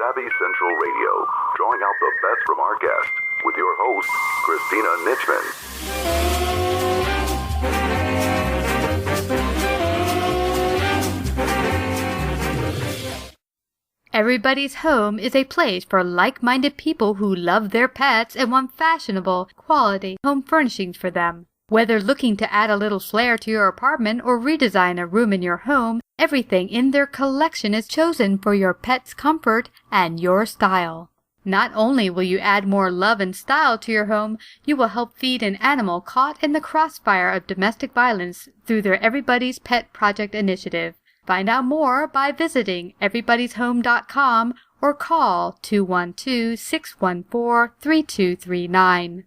Savvy Central Radio, drawing out the best from our guests with your host, Christina Nitchman. Everybody's home is a place for like-minded people who love their pets and want fashionable, quality home furnishings for them. Whether looking to add a little flair to your apartment or redesign a room in your home, everything in their collection is chosen for your pet's comfort and your style. Not only will you add more love and style to your home, you will help feed an animal caught in the crossfire of domestic violence through their Everybody's Pet Project initiative. Find out more by visiting everybody'shome.com or call 212-614-3239.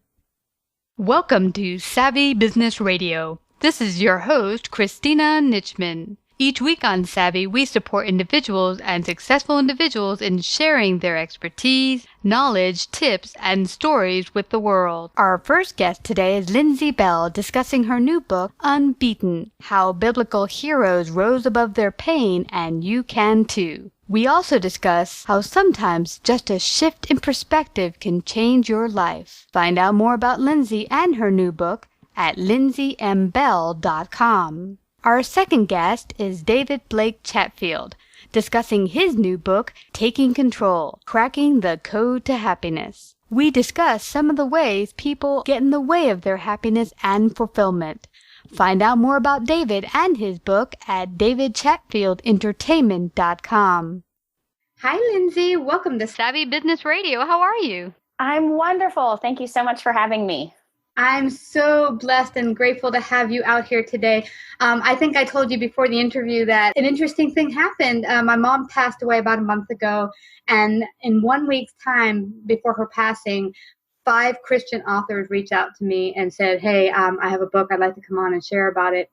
Welcome to Savvy Business Radio. This is your host, Christina Nitchman. Each week on Savvy, we support individuals and successful individuals in sharing their expertise, knowledge, tips, and stories with the world. Our first guest today is Lindsey Bell, discussing her new book, Unbeaten: How Biblical Heroes Rose Above Their Pain and You Can Too. We also discuss how sometimes just a shift in perspective can change your life. Find out more about Lindsey and her new book at lindseymbell.com. Our second guest is David Blake Chatfield, discussing his new book, Taking Control: Cracking the Code to Happiness. We discuss some of the ways people get in the way of their happiness and fulfillment. Find out more about David and his book at davidchatfieldentertainment.com. Hi, Lindsey. Welcome to Savvy Business Radio. How are you? I'm wonderful. Thank you so much for having me. I'm so blessed and grateful to have you out here today. I think I told you before the interview that an interesting thing happened. My mom passed away about a month ago, and in 1 week's time before her passing, 5 Christian authors reached out to me and said, hey, I have a book. I'd like to come on and share about it.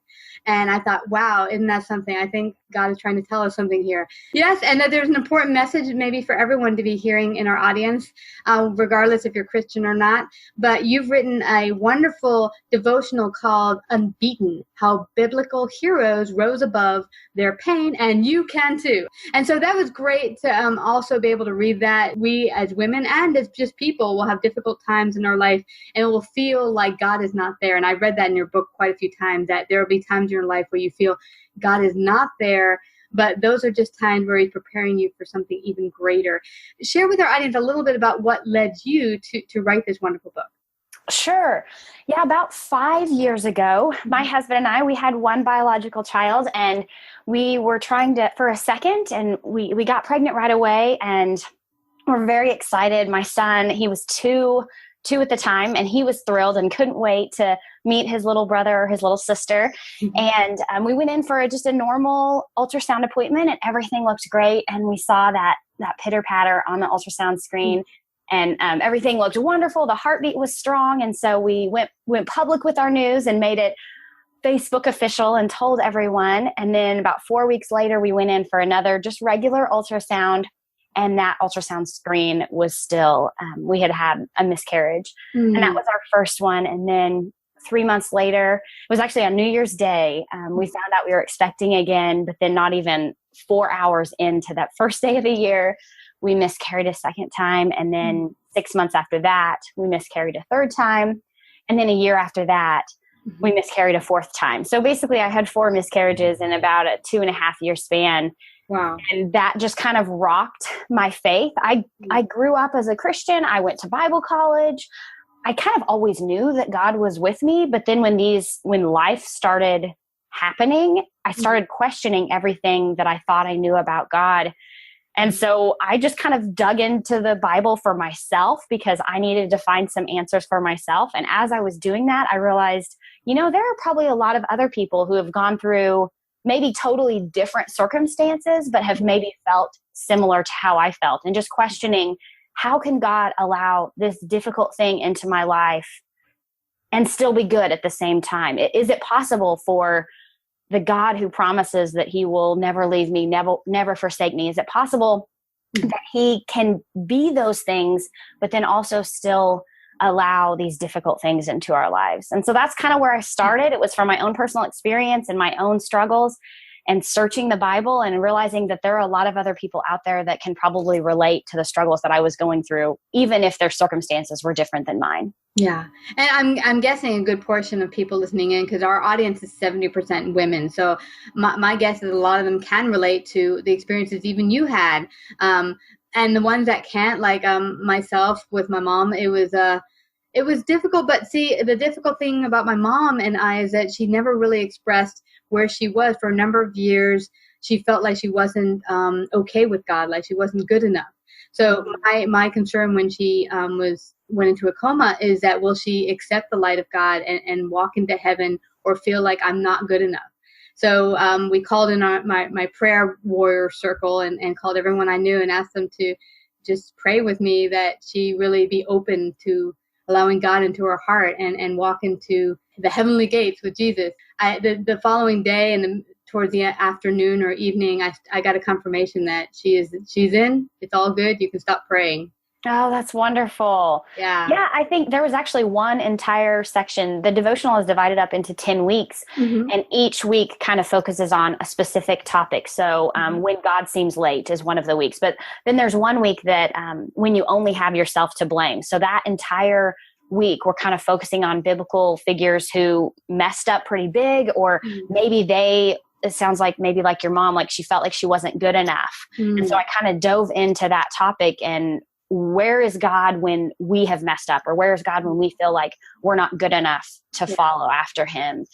And I thought, wow, isn't that something? I think God is trying to tell us something here. Yes, and that there's an important message maybe for everyone to be hearing in our audience, regardless if you're Christian or not. But you've written a wonderful devotional called Unbeaten: How Biblical Heroes Rose Above Their Pain, and You Can Too. And so that was great to also be able to read that. We as women and as just people will have difficult times in our life, and it will feel like God is not there. And I read that in your book quite a few times, that there will be times in your life where you feel God is not there, but those are just times where He's preparing you for something even greater. Share with our audience a little bit about what led you to write this wonderful book. Sure. Yeah, about 5 years ago, my husband and I, we had one biological child, and we were trying to, for a second, and we got pregnant right away, and we're very excited. My son, he was two at the time, and he was thrilled and couldn't wait to meet his little brother or his little sister. Mm-hmm. And we went in for just a normal ultrasound appointment, and everything looked great. And we saw that pitter patter on the ultrasound screen, and everything looked wonderful. The heartbeat was strong. And so we went public with our news and made it Facebook official and told everyone. And then about 4 weeks later, we went in for another just regular ultrasound. And that ultrasound screen was still, we had a miscarriage. Mm. And that was our first one. And then 3 months later, it was actually on New Year's Day, we found out we were expecting again, but then not even 4 hours into that first day of the year, we miscarried a second time. And then 6 months after that, we miscarried a third time. And then a year after that, we miscarried a fourth time. So basically I had 4 miscarriages in about a 2.5-year span. Wow. And that just kind of rocked my faith. I grew up as a Christian. I went to Bible college. I kind of always knew that God was with me. But then when life started happening, I started questioning everything that I thought I knew about God. And so I just kind of dug into the Bible for myself because I needed to find some answers for myself. And as I was doing that, I realized, there are probably a lot of other people who have gone through maybe totally different circumstances, but have maybe felt similar to how I felt, and just questioning, how can God allow this difficult thing into my life and still be good at the same time? Is it possible for the God who promises that He will never leave me, never forsake me? Is it possible that He can be those things, but then also still allow these difficult things into our lives? And so that's kind of where I started. It was from my own personal experience and my own struggles. and searching the Bible and realizing that there are a lot of other people out there that can probably relate to the struggles that I was going through, even if their circumstances were different than mine. Yeah. And I'm guessing a good portion of people listening in, because our audience is 70% women. So my guess is a lot of them can relate to the experiences even you had. And the ones that can't, like myself with my mom, it was difficult. But see, the difficult thing about my mom and I is that she never really expressed where she was for a number of years. She felt like she wasn't okay with God, like she wasn't good enough. So my concern when she went into a coma is that will she accept the light of God and walk into heaven, or feel like I'm not good enough? So we called in my prayer warrior circle and called everyone I knew and asked them to just pray with me that she really be open to allowing God into her heart and walk into the heavenly gates with Jesus. The following day and towards the afternoon or evening, I got a confirmation that she's in. It's all good. You can stop praying. Oh, that's wonderful. Yeah. Yeah, I think there was actually one entire section. The devotional is divided up into 10 weeks, and each week kind of focuses on a specific topic. So when God seems late is one of the weeks. But then there's one week that when you only have yourself to blame. So that entire week, we're kind of focusing on biblical figures who messed up pretty big, or maybe it sounds like maybe like your mom, like she felt like she wasn't good enough. And so I kind of dove into that topic and where is God when we have messed up, or where is God when we feel like we're not good enough to follow after him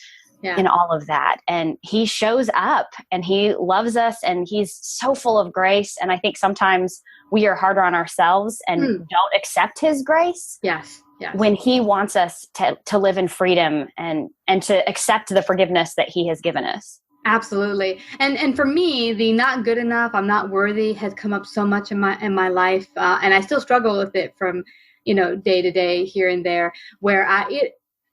in all of that. And he shows up and he loves us and he's so full of grace. And I think sometimes we are harder on ourselves and don't accept his grace. Yes. When he wants us to live in freedom and to accept the forgiveness that he has given us. Absolutely. And for me, the not good enough, I'm not worthy has come up so much in my life. And I still struggle with it from, day to day here and there, where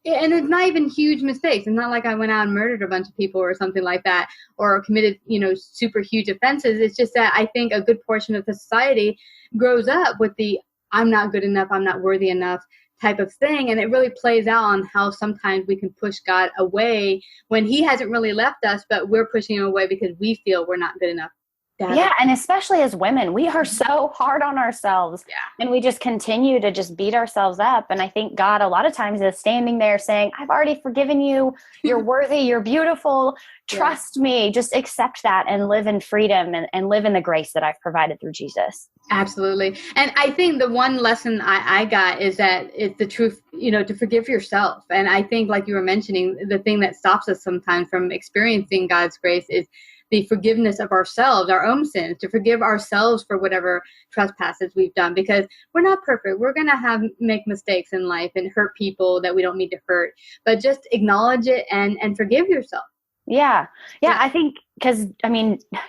and it's not even huge mistakes. It's not like I went out and murdered a bunch of people or something like that, or committed, super huge offenses. It's just that I think a good portion of the society grows up with the I'm not good enough, I'm not worthy enough type of thing. And it really plays out on how sometimes we can push God away when he hasn't really left us, but we're pushing him away because we feel we're not good enough. Yeah. And especially as women, we are so hard on ourselves and we just continue to just beat ourselves up. And I think God a lot of times is standing there saying, I've already forgiven you. You're worthy. You're beautiful. Trust me. Just accept that and live in freedom and live in the grace that I've provided through Jesus. Absolutely. And I think the one lesson I got is that it's the truth, to forgive yourself. And I think, like you were mentioning, the thing that stops us sometimes from experiencing God's grace is the forgiveness of ourselves, our own sins, to forgive ourselves for whatever trespasses we've done, because we're not perfect. We're going to make mistakes in life and hurt people that we don't need to hurt, but just acknowledge it and forgive yourself. Yeah. I think because,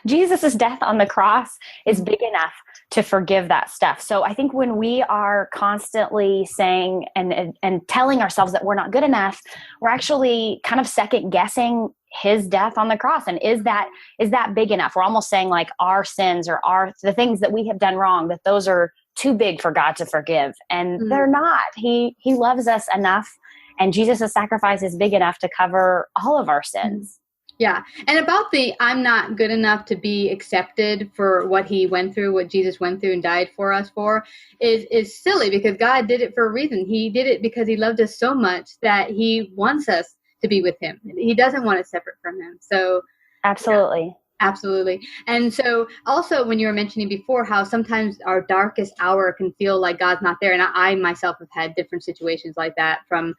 Jesus' death on the cross is big enough to forgive that stuff. So I think when we are constantly saying and telling ourselves that we're not good enough, we're actually kind of second guessing his death on the cross. And is that big enough? We're almost saying like our sins or the things that we have done wrong, that those are too big for God to forgive. And they're not. He loves us enough, and Jesus' sacrifice is big enough to cover all of our sins. Yeah. And about the I'm not good enough to be accepted for what he went through, what Jesus went through and died for us for, is silly, because God did it for a reason. He did it because he loved us so much that he wants us to be with him. He doesn't want us separate from him. So absolutely. Yeah, absolutely. And so also when you were mentioning before how sometimes our darkest hour can feel like God's not there. And I myself have had different situations like that from,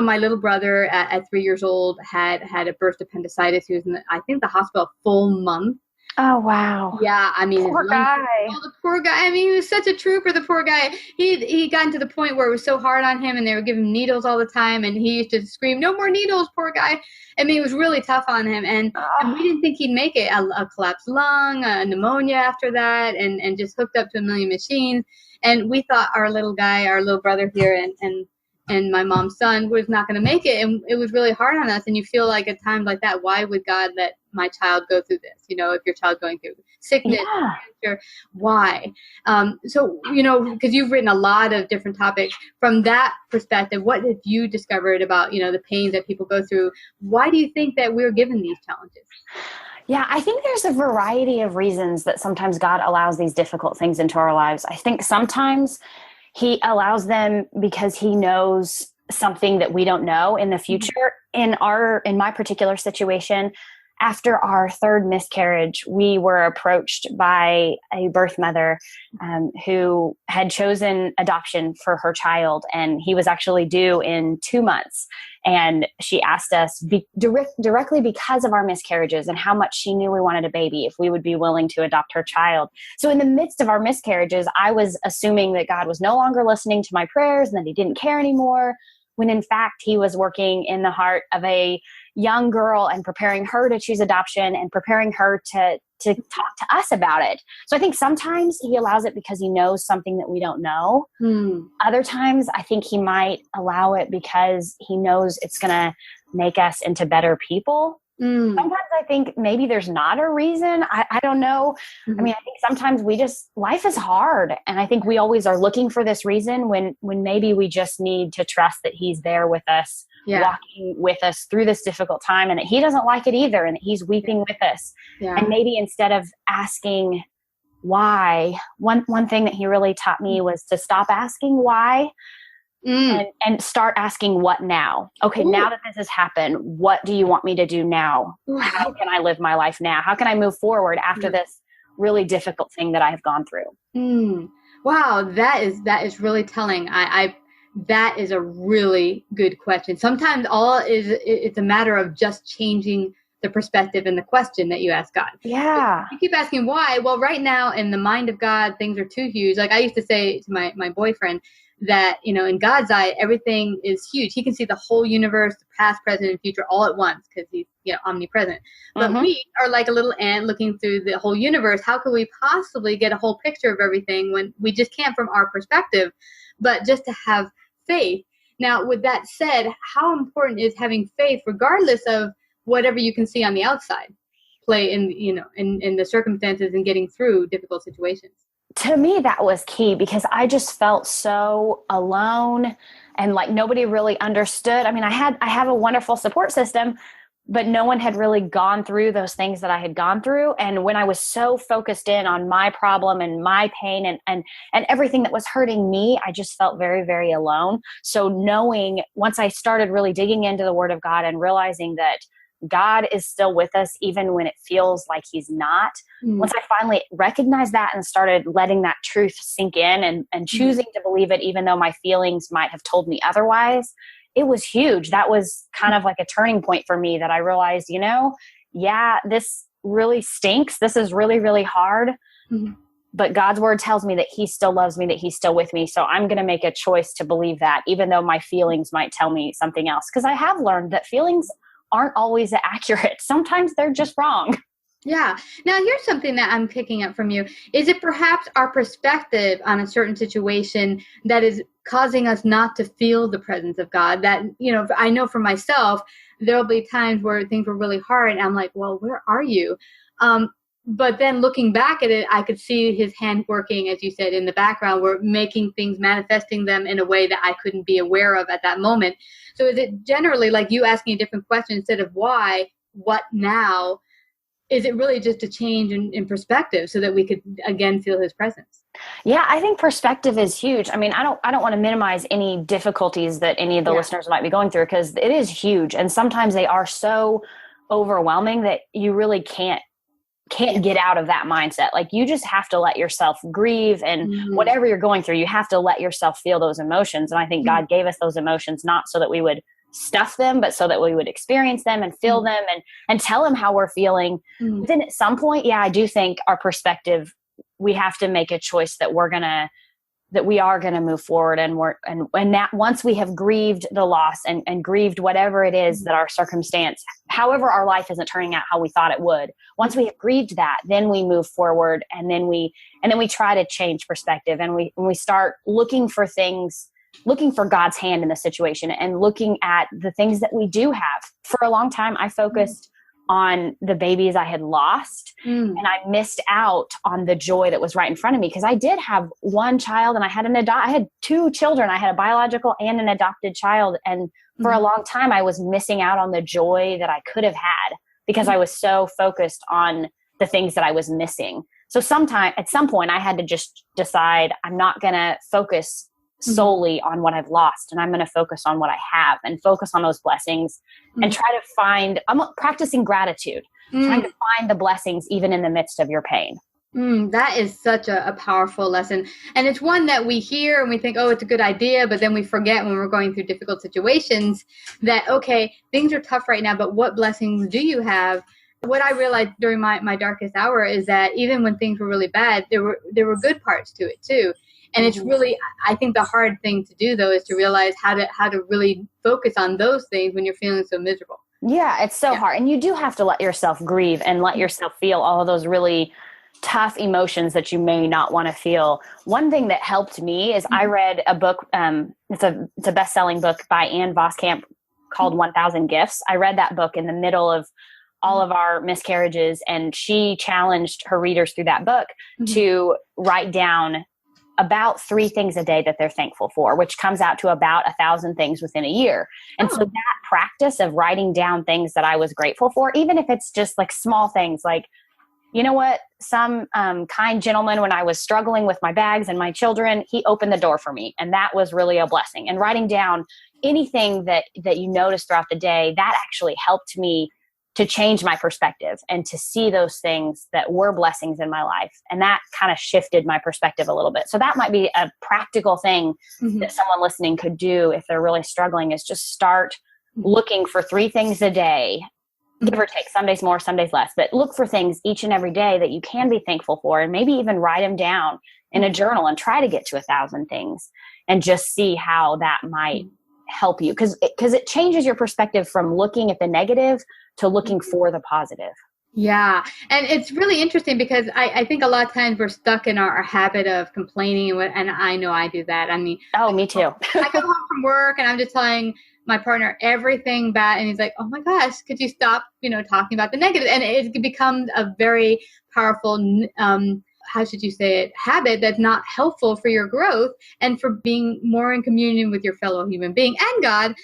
my little brother at 3 years old had a burst appendicitis. He was in the hospital a full month. Oh, wow. Yeah. Poor guy. Oh, the poor guy. He was such a trooper, the poor guy. He gotten to the point where it was so hard on him and they were giving him needles all the time. And he used to scream, no more needles, poor guy. It was really tough on him. And we didn't think he'd make it. A collapsed lung, a pneumonia after that, and just hooked up to a million machines. And we thought our little brother here, and and my mom's son was not going to make it. And it was really hard on us. And you feel like at times like that, why would God let my child go through this? If your child's going through sickness, cancer, why? So, because you've written a lot of different topics from that perspective, what have you discovered about, the pains that people go through? Why do you think that we're given these challenges? Yeah, I think there's a variety of reasons that sometimes God allows these difficult things into our lives. I think sometimes he allows them because he knows something that we don't know in the future. In my particular situation, after our third miscarriage, we were approached by a birth mother who had chosen adoption for her child, and he was actually due in 2 months. And she asked us directly because of our miscarriages and how much she knew we wanted a baby, if we would be willing to adopt her child. So in the midst of our miscarriages, I was assuming that God was no longer listening to my prayers and that he didn't care anymore, when in fact he was working in the heart of a young girl and preparing her to choose adoption and preparing her to talk to us about it. So I think sometimes he allows it because he knows something that we don't know. Other times I think he might allow it because he knows it's going to make us into better people. Sometimes I think maybe there's not a reason. I don't know. I mean, I think sometimes life is hard. And I think we always are looking for this reason when maybe we just need to trust that he's there with us, walking with us through this difficult time, and that he doesn't like it either, and that he's weeping with us. And maybe instead of asking why, one thing that he really taught me was to stop asking why. And start asking what now? Okay, now that this has happened, what do you want me to do now? How can I live my life now? How can I move forward after this really difficult thing that I have gone through? Wow, that is really telling. That is a really good question. Sometimes it's a matter of just changing the perspective and the question that you ask God. Yeah. You keep asking why. Well, right now in the mind of God, things are too huge. Like I used to say to my boyfriend, that, in God's eye, everything is huge. He can see the whole universe, the past, present, and future all at once because he's omnipresent. But we are like a little ant looking through the whole universe. How could we possibly get a whole picture of everything when we just can't from our perspective? But just to have faith. Now, with that said, how important is having faith regardless of whatever you can see on the outside play in the circumstances and getting through difficult situations? To me, that was key because I just felt so alone and like nobody really understood. I mean, I have a wonderful support system, but no one had really gone through those things that I had gone through. And when I was so focused in on my problem and my pain and everything that was hurting me, I just felt very, very alone. So knowing, once I started really digging into the Word of God and realizing that God is still with us even when it feels like he's not. Once I finally recognized that and started letting that truth sink in and choosing to believe it, even though my feelings might have told me otherwise, it was huge. That was kind of like a turning point for me that I realized, this really stinks. This is really, really hard. But God's word tells me that he still loves me, that he's still with me. So I'm going to make a choice to believe that, even though my feelings might tell me something else. Because I have learned that feelings aren't always accurate. Sometimes they're just wrong. Yeah. Now, here's something that I'm picking up from you. Is it perhaps our perspective on a certain situation that is causing us not to feel the presence of God? That, I know for myself, there'll be times where things were really hard and I'm like, well, where are you? But then looking back at it, I could see his hand working, as you said, in the background. We're making things, manifesting them in a way that I couldn't be aware of at that moment. So is it generally like you asking a different question instead of why, what now? Is it really just a change in perspective so that we could again feel his presence? Yeah, I think perspective is huge. I mean, I don't want to minimize any difficulties that any of the listeners might be going through because it is huge. And sometimes they are so overwhelming that you really can't get out of that mindset. Like you just have to let yourself grieve and whatever you're going through, you have to let yourself feel those emotions. And I think God gave us those emotions, not so that we would stuff them, but so that we would experience them and feel them and tell him how we're feeling. But then at some point, I do think our perspective, we have to make a choice that we are going to move forward and that once we have grieved the loss and grieved whatever it is that our circumstance, however our life isn't turning out how we thought it would, once we have grieved that, then we move forward and then we try to change perspective and we start looking for things looking for God's hand in the situation and looking at the things that we do have. For a long time, I focused on the babies I had lost, and I missed out on the joy that was right in front of me, because I did have one child, and I had two children. I had a biological and an adopted child. And for a long time, I was missing out on the joy that I could have had because I was so focused on the things that I was missing. So at some point, I had to just decide I'm not going to focus solely on what I've lost, and I'm going to focus on what I have and focus on those blessings and try to I'm practicing gratitude, trying to find the blessings even in the midst of your pain. That is such a powerful lesson. And it's one that we hear and we think, oh, it's a good idea. But then we forget when we're going through difficult situations that, okay, things are tough right now, but what blessings do you have? What I realized during my darkest hour is that even when things were really bad, there were good parts to it too. And it's really, I think the hard thing to do though is to realize how to really focus on those things when you're feeling so miserable. Yeah, it's so hard. And you do have to let yourself grieve and let yourself feel all of those really tough emotions that you may not want to feel. One thing that helped me is I read a book, it's a best-selling book by Ann Voskamp called 1000 Gifts. I read that book in the middle of all of our miscarriages, and she challenged her readers through that book to write down about 3 things a day that they're thankful for, which comes out to about 1,000 things within a year. And so that practice of writing down things that I was grateful for, even if it's just like small things, like, you know what, some kind gentleman, when I was struggling with my bags and my children, he opened the door for me. And that was really a blessing. And writing down anything that you notice throughout the day, that actually helped me to change my perspective and to see those things that were blessings in my life. And that kind of shifted my perspective a little bit. So that might be a practical thing that someone listening could do if they're really struggling, is just start looking for 3 things a day, give or take, some days more, some days less, but look for things each and every day that you can be thankful for, and maybe even write them down in a journal and try to get to 1,000 things and just see how that might help you. Because it changes your perspective from looking at the negative to looking for the positive. Yeah. And it's really interesting because I think a lot of times we're stuck in our habit of complaining. And I know I do that. I mean, oh, me too. I come home from work and I'm just telling my partner everything bad. And he's like, oh my gosh, could you stop, talking about the negative? And it becomes a very powerful, how should you say it, habit that's not helpful for your growth and for being more in communion with your fellow human being and God.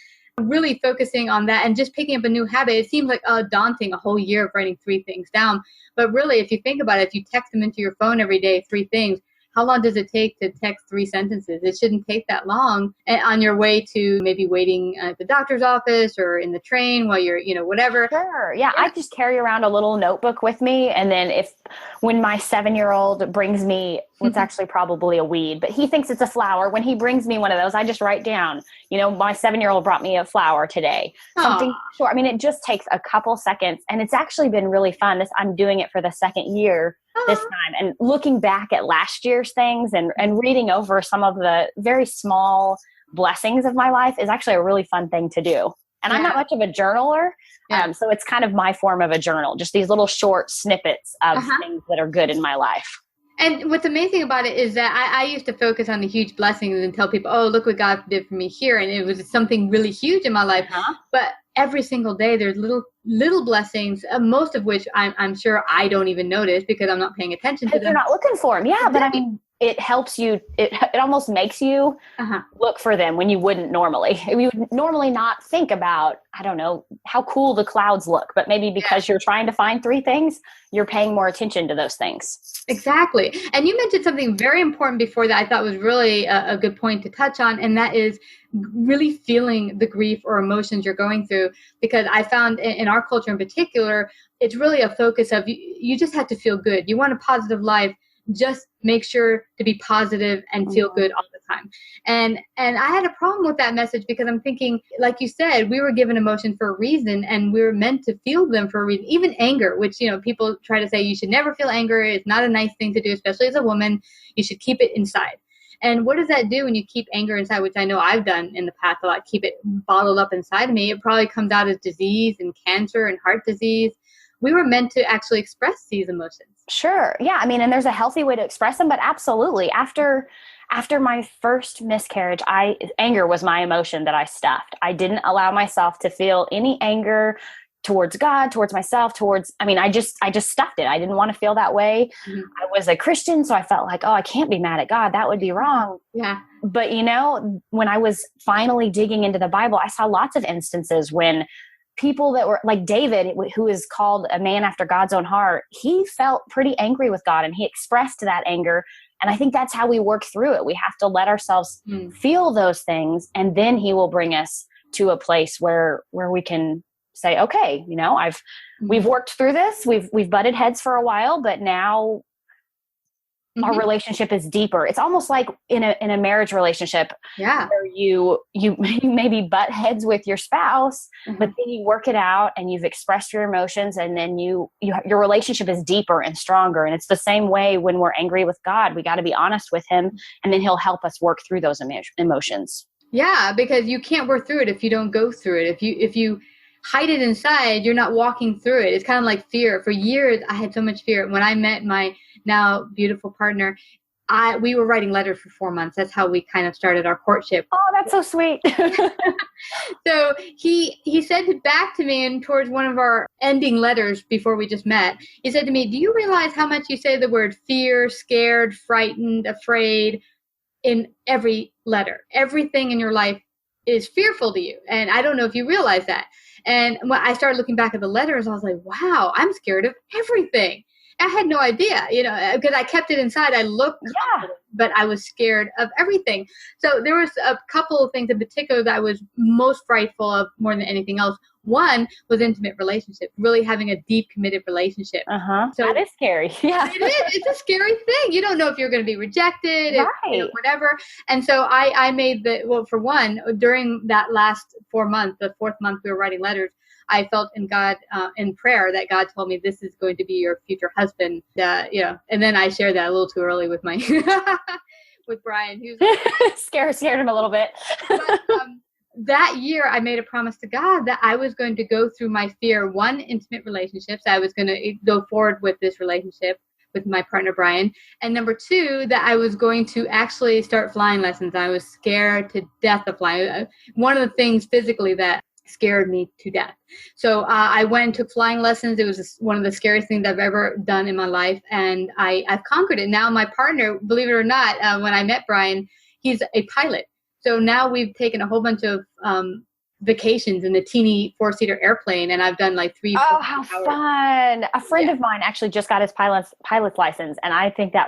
Really focusing on that and just picking up a new habit. It seems like daunting, a whole year of writing 3 things down. But really, if you think about it, if you text them into your phone every day, 3 things, how long does it take to text 3 sentences? It shouldn't take that long. And on your way to maybe waiting at the doctor's office or in the train while you're, whatever. Sure. Yeah. I just carry around a little notebook with me. And then when my 7-year-old brings me, it's actually probably a weed, but he thinks it's a flower. When he brings me one of those, I just write down, my 7-year-old brought me a flower today. Something short. I mean, it just takes a couple seconds, and it's actually been really fun. I'm doing it for the 2nd year this time, and looking back at last year's things and reading over some of the very small blessings of my life is actually a really fun thing to do. And I'm not much of a journaler. So it's kind of my form of a journal, just these little short snippets of things that are good in my life. And what's amazing about it is that I used to focus on the huge blessings and tell people, oh, look what God did for me here. And it was something really huge in my life. But every single day, there's little blessings, most of which I'm sure I don't even notice because I'm not paying attention to them. You're not looking for them. Yeah, exactly. But I mean, it helps you. It almost makes you look for them when you wouldn't normally. You would normally not think about, I don't know, how cool the clouds look. But maybe because you're trying to find 3 things, you're paying more attention to those things. Exactly. And you mentioned something very important before that I thought was really a good point to touch on, and that is really feeling the grief or emotions you're going through. Because I found in our culture in particular, it's really a focus of you just have to feel good. You want a positive life. Just make sure to be positive and feel good all the time. And I had a problem with that message because I'm thinking, like you said, we were given emotion for a reason and we were meant to feel them for a reason. Even anger, which, people try to say you should never feel anger. It's not a nice thing to do, especially as a woman. You should keep it inside. And what does that do when you keep anger inside, which I know I've done in the past a lot, keep it bottled up inside of me? It probably comes out as disease and cancer and heart disease. We were meant to actually express these emotions. Sure. Yeah. I mean, and there's a healthy way to express them, but absolutely. After my first miscarriage, anger was my emotion that I stuffed. I didn't allow myself to feel any anger towards God, towards myself, I just stuffed it. I didn't want to feel that way. Mm-hmm. I was a Christian, so I felt like, oh, I can't be mad at God. That would be wrong. Yeah. But when I was finally digging into the Bible, I saw lots of instances when people that were like David, who is called a man after God's own heart, he felt pretty angry with God and he expressed that anger. And I think that's how we work through it. We have to let ourselves feel those things, and then he will bring us to a place where we can say, okay, we've worked through this. We've butted heads for a while, but now our relationship is deeper. It's almost like in a marriage relationship, where you maybe butt heads with your spouse, but then you work it out and you've expressed your emotions, and then your relationship is deeper and stronger. And it's the same way when we're angry with God. We got to be honest with him, and then he'll help us work through those emotions. Yeah, because you can't work through it if you don't go through it. If you hide it inside, you're not walking through it. It's kind of like fear. For years, I had so much fear. When I met my now beautiful partner, we were writing letters for 4 months. That's how we kind of started our courtship. Oh, that's so sweet. So he said back to me, and towards one of our ending letters before we just met, he said to me, do you realize how much you say the word fear, scared, frightened, afraid in every letter? Everything in your life is fearful to you. And I don't know if you realize that. And when I started looking back at the letters, I was like, wow, I'm scared of everything. I had no idea, because I kept it inside. I looked confident, but I was scared of everything. So there was a couple of things in particular that I was most frightful of more than anything else. One was intimate relationship, really having a deep, committed relationship. So that is scary. Yeah, it is. It's a scary thing. You don't know if you're going to be rejected, right? Whatever. And so I made for one, during that last 4 months, the fourth month we were writing letters, I felt in God, in prayer, that God told me, this is going to be your future husband. And then I shared that a little too early with my with Brian. He was scared him a little bit. But, that year, I made a promise to God that I was going to go through my fear. One, intimate relationships. I was going to go forward with this relationship with my partner, Brian. And number two, that I was going to actually start flying lessons. I was scared to death of flying. One of the things physically that scared me to death. So I went and took flying lessons. It was one of the scariest things I've ever done in my life. And I've conquered it. Now my partner, believe it or not, when I met Brian, he's a pilot. So now we've taken a whole bunch of vacations in the teeny 4-seater airplane, and I've done like 3. Oh, how fun! A friend of mine actually just got his pilot's license, and I think that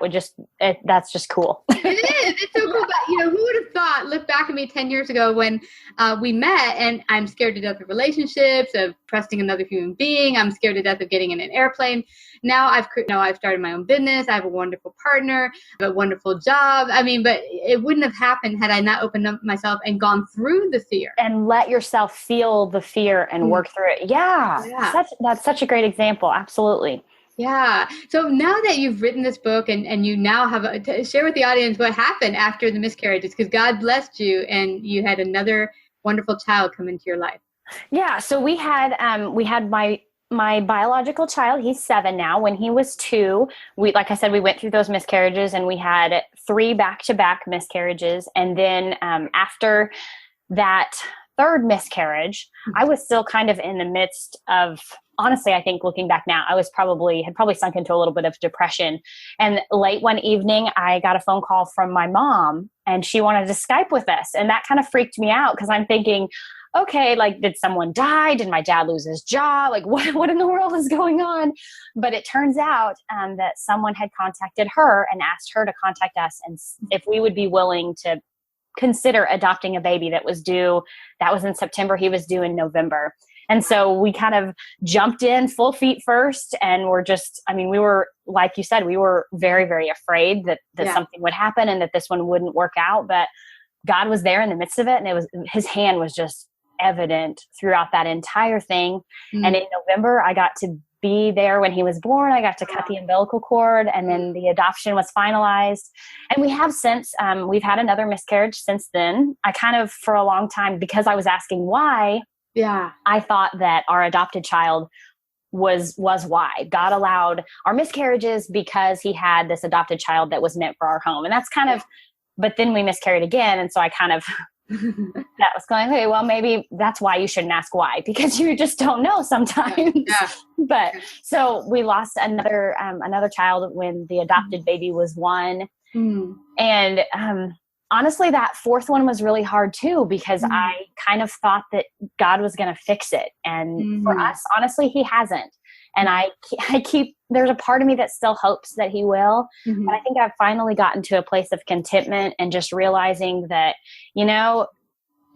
that's just cool. It is. It's so cool. But who would have thought? Look back at me 10 years ago when we met, and I'm scared to death of relationships, of trusting another human being. I'm scared to death of getting in an airplane. Now I've started my own business. I have a wonderful partner, I have a wonderful job. I mean, but it wouldn't have happened had I not opened up myself and gone through the fear. And let yourself feel the fear and work through it. Yeah. That's such a great example. Absolutely. Yeah. So now that you've written this book and you now have share with the audience what happened after the miscarriages, because God blessed you and you had another wonderful child come into your life. Yeah. So we had my biological child. He's 7 now. When he was 2, like I said, we went through those miscarriages, and we had 3 back-to-back miscarriages. And then after that third miscarriage, I was still kind of in the midst of, honestly, I think looking back now, I had probably sunk into a little bit of depression. And late one evening, I got a phone call from my mom, and she wanted to Skype with us. And that kind of freaked me out, because I'm thinking, okay, like, did someone die? Did my dad lose his job? Like, what in the world is going on? But it turns out that someone had contacted her and asked her to contact us, and if we would be willing to consider adopting a baby that was in September. He was due in November. And so we kind of jumped in full feet first, and we were, like you said, we were very, very afraid that something would happen and that this one wouldn't work out. But God was there in the midst of it, and his hand was just evident throughout that entire thing. And in November, I got to be there when he was born. I got to cut the umbilical cord, and then the adoption was finalized. And we have since, we've had another miscarriage since then. I kind of, for a long time, because I was asking why, I thought that our adopted child was why God allowed our miscarriages, because he had this adopted child that was meant for our home. And that's kind of, but then we miscarried again. And so I kind of, that was going, okay, well, maybe that's why you shouldn't ask why, because you just don't know sometimes. Yeah. But so we lost another child when the adopted baby was 1. And honestly, that 4th one was really hard too, because I kind of thought that God was going to fix it. And for us, honestly, he hasn't. And I keep, there's a part of me that still hopes that he will. But I think I've finally gotten to a place of contentment and just realizing that,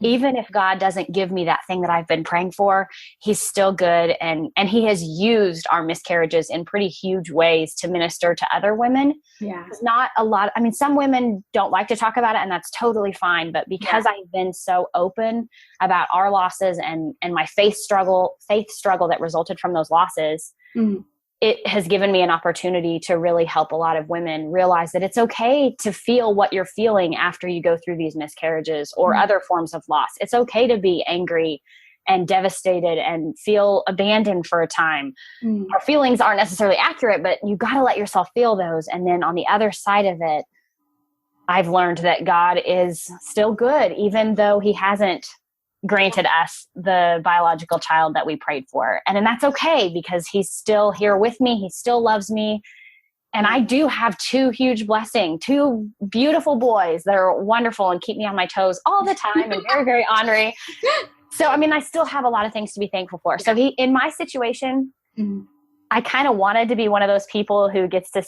even if God doesn't give me that thing that I've been praying for, he's still good. And he has used our miscarriages in pretty huge ways to minister to other women. Yeah. It's not a lot. I mean, some women don't like to talk about it, and that's totally fine. But because I've been so open about our losses and my faith struggle that resulted from those losses, it has given me an opportunity to really help a lot of women realize that it's okay to feel what you're feeling after you go through these miscarriages or other forms of loss. It's okay to be angry and devastated and feel abandoned for a time. Our feelings aren't necessarily accurate, but you got to let yourself feel those. And then on the other side of it, I've learned that God is still good, even though he hasn't granted us the biological child that we prayed for. And then that's okay, because he's still here with me. He still loves me. And I do have 2 huge blessings, 2 beautiful boys that are wonderful and keep me on my toes all the time and very, very ornery. So, I mean, I still have a lot of things to be thankful for. So in my situation, I kind of wanted to be one of those people who got to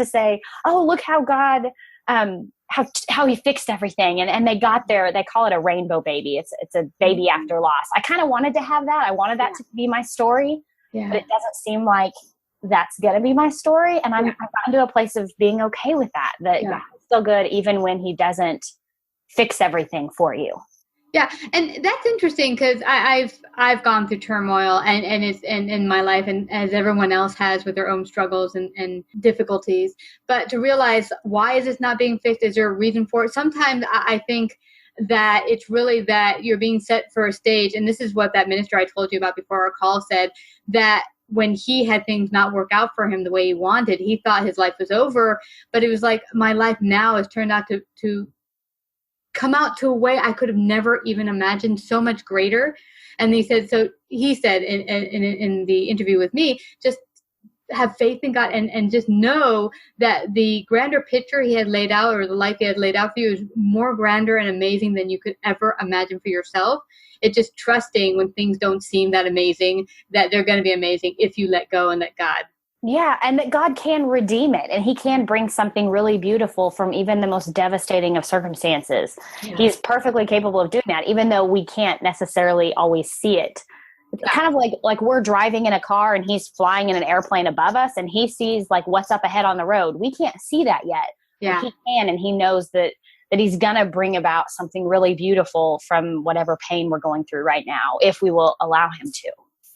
say, oh, look how God, how he fixed everything. And they got there, they call it a rainbow baby. It's a baby after loss. I kind of wanted to have that. I wanted that to be my story, but it doesn't seem like that's going to be my story. And I've gotten to a place of being okay with that God's still good, even when he doesn't fix everything for you. Yeah. And that's interesting, because I've gone through turmoil and it's in my life, and as everyone else has with their own struggles and difficulties. But to realize, why is this not being fixed? Is there a reason for it? Sometimes I think that it's really that you're being set for a stage. And this is what that minister I told you about before our call said, that when he had things not work out for him the way he wanted, he thought his life was over. But it was like, my life now has turned out to come out to a way I could have never even imagined, so much greater. And he said in the interview with me, just have faith in God and just know that the grander picture he had laid out, or the life he had laid out for you, is more grander and amazing than you could ever imagine for yourself. It's just trusting when things don't seem that amazing, that they're going to be amazing if you let go and let God. Yeah, and that God can redeem it, and he can bring something really beautiful from even the most devastating of circumstances. Yeah. He's perfectly capable of doing that, even though we can't necessarily always see it. It's kind of like we're driving in a car and he's flying in an airplane above us, and he sees like what's up ahead on the road. We can't see that yet. Yeah. But he can, and he knows that he's going to bring about something really beautiful from whatever pain we're going through right now, if we will allow him to.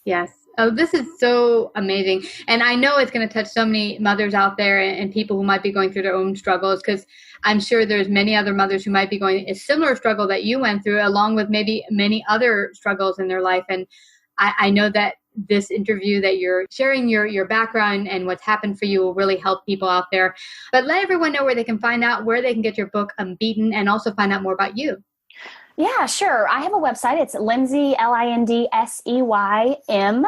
Yes. Oh, this is so amazing. And I know it's going to touch so many mothers out there and people who might be going through their own struggles, because I'm sure there's many other mothers who might be going a similar struggle that you went through, along with maybe many other struggles in their life. And I know that this interview, that you're sharing your background and what's happened for you, will really help people out there. But let everyone know where they can find out, where they can get your book, Unbeaten, and also find out more about you. Yeah, sure. I have a website. It's Lindsey, LINDSEYM,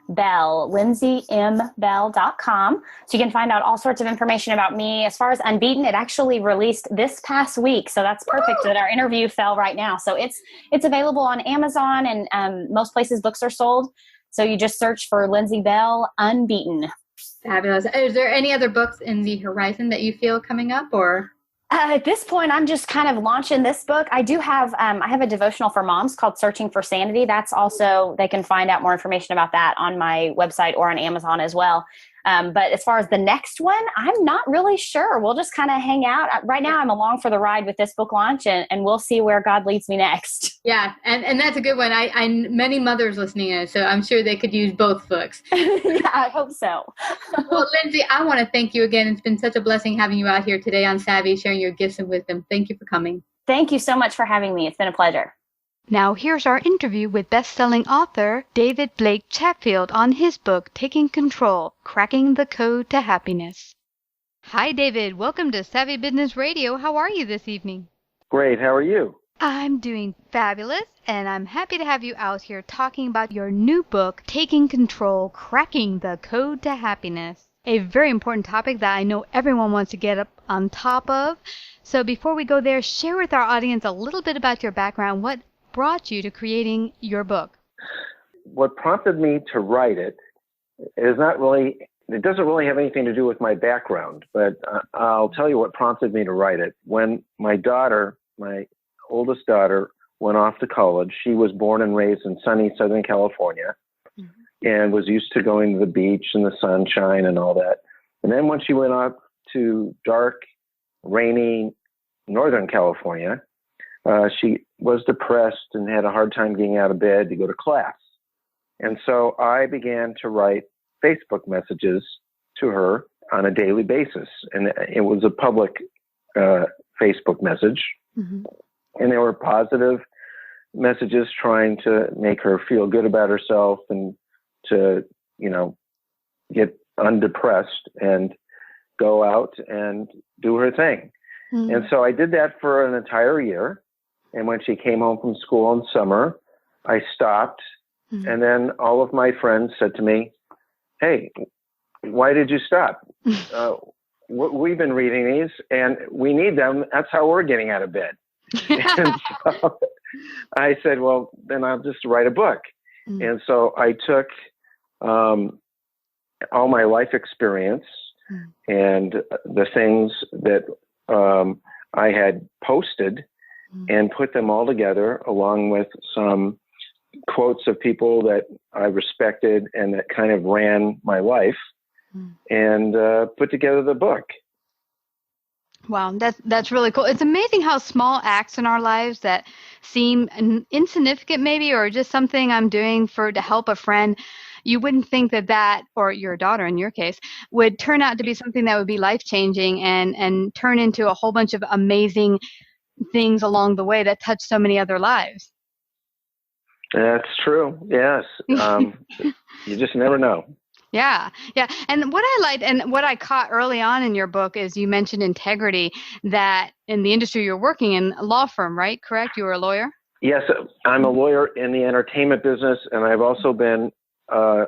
Bell, LindseyMBell.com. So you can find out all sorts of information about me. As far as Unbeaten, it actually released this past week. So that's perfect that our interview fell right now. So it's available on Amazon, and most places books are sold. So you just search for Lindsey Bell, Unbeaten. Fabulous. Is there any other books in the horizon that you feel coming up, or? At this point, I'm just kind of launching this book. I do have, I have a devotional for moms called Searching for Sanity. That's also, they can find out more information about that on my website or on Amazon as well. But as far as the next one, I'm not really sure. We'll just kind of hang out. Right now, I'm along for the ride with this book launch, and we'll see where God leads me next. Yeah, and that's a good one. I many mothers listening in, so I'm sure they could use both books. Yeah, I hope so. Well, Lindsey, I want to thank you again. It's been such a blessing having you out here today on Savvy, sharing your gifts and wisdom. Thank you for coming. Thank you so much for having me. It's been a pleasure. Now here's our interview with best-selling author David Blake Chatfield on his book, Taking Control, Cracking the Code to Happiness. Hi, David. Welcome to Savvy Business Radio. How are you this evening? Great. How are you? I'm doing fabulous, and I'm happy to have you out here talking about your new book, Taking Control, Cracking the Code to Happiness. A very important topic that I know everyone wants to get up on top of. So before we go there, share with our audience a little bit about your background. What brought you to creating your book? What prompted me to write it is not really, it doesn't really have anything to do with my background, but I'll tell you what prompted me to write it. When my daughter, my oldest daughter, went off to college, she was born and raised in sunny Southern California and was used to going to the beach and the sunshine and all that. And then when she went off to dark, rainy Northern California, she was depressed and had a hard time getting out of bed to go to class. And so I began to write Facebook messages to her on a daily basis. And it was a public Facebook message. Mm-hmm. And they were positive messages trying to make her feel good about herself and to, get undepressed and go out and do her thing. Mm-hmm. And so I did that for an entire year. And when she came home from school in summer, I stopped. Mm-hmm. And then all of my friends said to me, "Hey, why did you stop? We've been reading these and we need them. That's how we're getting out of bed." And so I said, well, then I'll just write a book. Mm-hmm. And so I took all my life experience and the things that I had posted and put them all together along with some quotes of people that I respected and that kind of ran my life and put together the book. Wow, that's really cool. It's amazing how small acts in our lives that seem insignificant maybe, or just something I'm doing to help a friend, you wouldn't think that, or your daughter in your case, would turn out to be something that would be life-changing and turn into a whole bunch of amazing things along the way that touch so many other lives. That's true. Yes. You just never know. Yeah. And what I liked and what I caught early on in your book is you mentioned integrity, that in the industry you're working in, a law firm, right? Correct? You were a lawyer? Yes. I'm a lawyer in the entertainment business, and I've also been an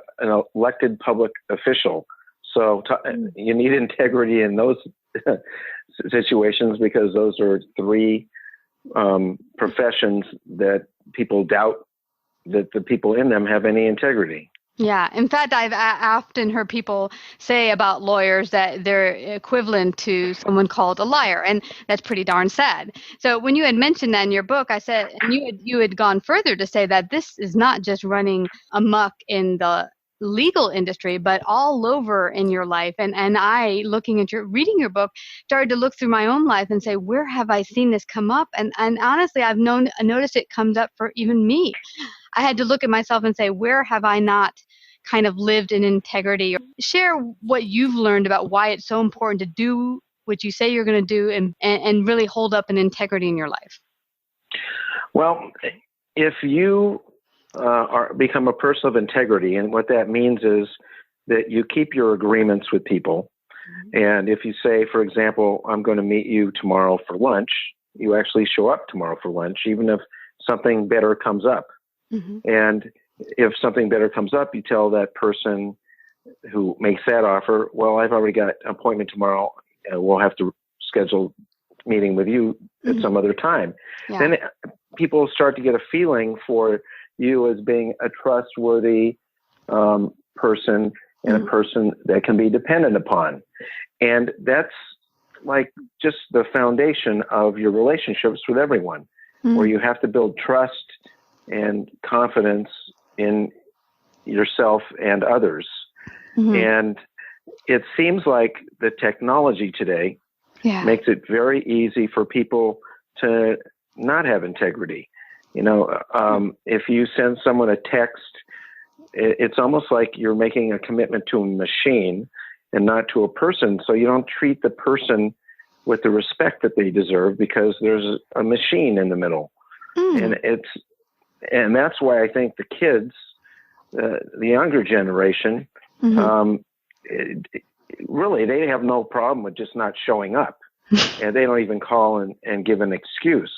elected public official. So you need integrity in those situations because those are three professions that people doubt that the people in them have any integrity. Yeah. In fact, I've often heard people say about lawyers that they're equivalent to someone called a liar, and that's pretty darn sad. So when you had mentioned that in your book, I said, and you had gone further to say that this is not just running amok in the legal industry, but all over in your life. And I, reading your book, started to look through my own life and say, where have I seen this come up? And honestly, I've noticed it comes up for even me. I had to look at myself and say, where have I not kind of lived in integrity? Share what you've learned about why it's so important to do what you say you're going to do and really hold up an integrity in your life. Well, if you become a person of integrity, and what that means is that you keep your agreements with people. Mm-hmm. And if you say, for example, I'm going to meet you tomorrow for lunch, you actually show up tomorrow for lunch, even if something better comes up. Mm-hmm. And if something better comes up, you tell that person who makes that offer, well, I've already got an appointment tomorrow. We'll have to schedule a meeting with you at some other time. Yeah. Then people start to get a feeling for you as being a trustworthy person and a person that can be dependent upon. And that's like just the foundation of your relationships with everyone, where you have to build trust and confidence in yourself and others. And it seems like the technology today makes it very easy for people to not have integrity. If you send someone a text, it's almost like you're making a commitment to a machine and not to a person. So you don't treat the person with the respect that they deserve because there's a machine in the middle. And and that's why I think the kids, the younger generation, really, they have no problem with just not showing up. And they don't even call and give an excuse.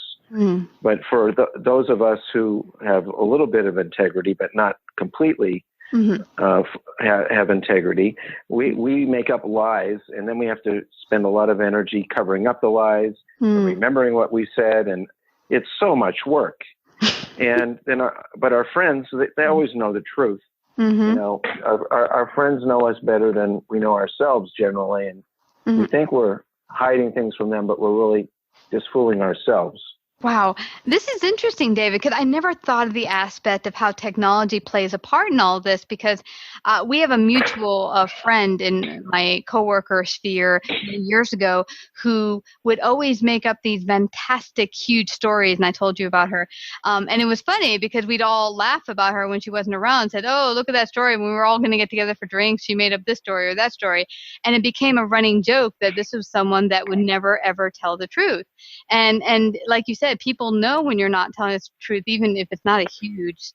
But for those of us who have a little bit of integrity, but not completely have integrity, we make up lies, and then we have to spend a lot of energy covering up the lies, and remembering what we said, and it's so much work. And then, but our friends, they always know the truth. You know, our friends know us better than we know ourselves generally, and we think we're hiding things from them, but we're really just fooling ourselves. Wow. This is interesting, David, because I never thought of the aspect of how technology plays a part in all of this, because we have a mutual friend in my coworker sphere years ago who would always make up these fantastic, huge stories, and I told you about her. And it was funny because we'd all laugh about her when she wasn't around, said, oh, look at that story. When we were all going to get together for drinks, she made up this story or that story. And it became a running joke that this was someone that would never, ever tell the truth. And like you said, people know when you're not telling us the truth, even if it's not a huge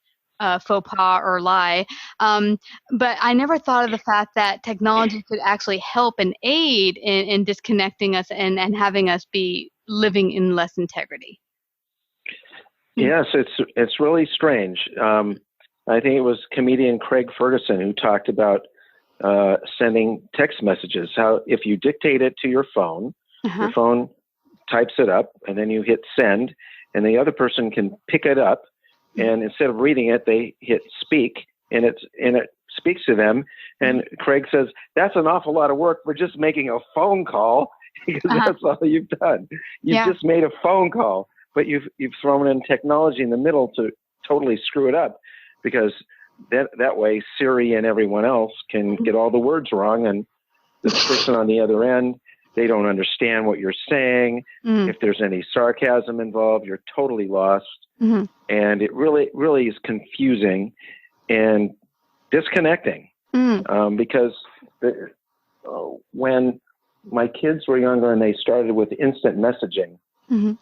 faux pas or lie. But I never thought of the fact that technology could actually help and aid in disconnecting us and having us be living in less integrity. Yes, it's really strange. I think it was comedian Craig Ferguson who talked about sending text messages. How if you dictate it to your phone types it up, and then you hit send, and the other person can pick it up, and instead of reading it, they hit speak, and it speaks to them. And Craig says, that's an awful lot of work for just making a phone call, because that's all you've done. You've just made a phone call, but you've thrown in technology in the middle to totally screw it up, because that way Siri and everyone else can get all the words wrong, and the person on the other end, they don't understand what you're saying. If there's any sarcasm involved, you're totally lost. And it really is confusing and disconnecting. Because when my kids were younger and they started with instant messaging,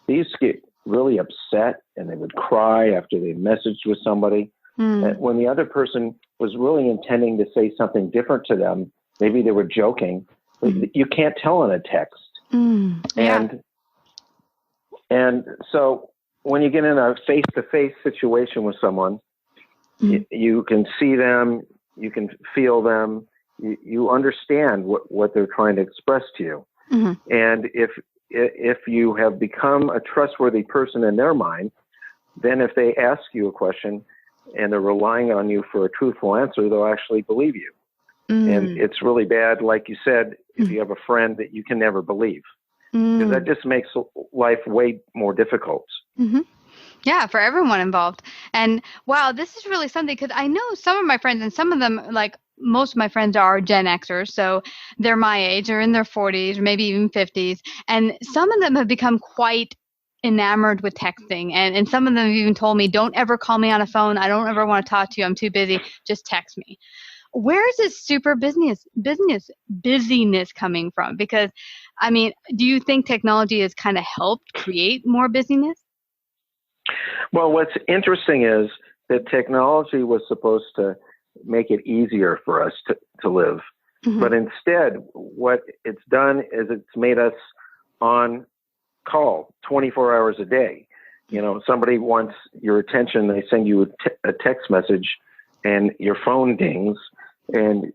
they used to get really upset, and they would cry after they messaged with somebody. And when the other person was really intending to say something different to them, maybe they were joking, you can't tell in a text. And so when you get in a face-to-face situation with someone, you can see them, you can feel them, you understand what they're trying to express to you. And if you have become a trustworthy person in their mind, then if they ask you a question and they're relying on you for a truthful answer, they'll actually believe you. And it's really bad, like you said, if you have a friend that you can never believe, because that just makes life way more difficult. Yeah, for everyone involved. And wow, this is really something, because I know some of my friends, and some of them, like most of my friends, are Gen Xers, so they're my age, or in their 40s, or maybe even 50s, and some of them have become quite enamored with texting, and some of them have even told me, don't ever call me on a phone, I don't ever want to talk to you, I'm too busy, just text me. Where is this super busyness coming from? Because, I mean, do you think technology has kind of helped create more busyness? Well, what's interesting is that technology was supposed to make it easier for us to live. But instead, what it's done is it's made us on call 24 hours a day. You know, somebody wants your attention, they send you a text message, and your phone dings. And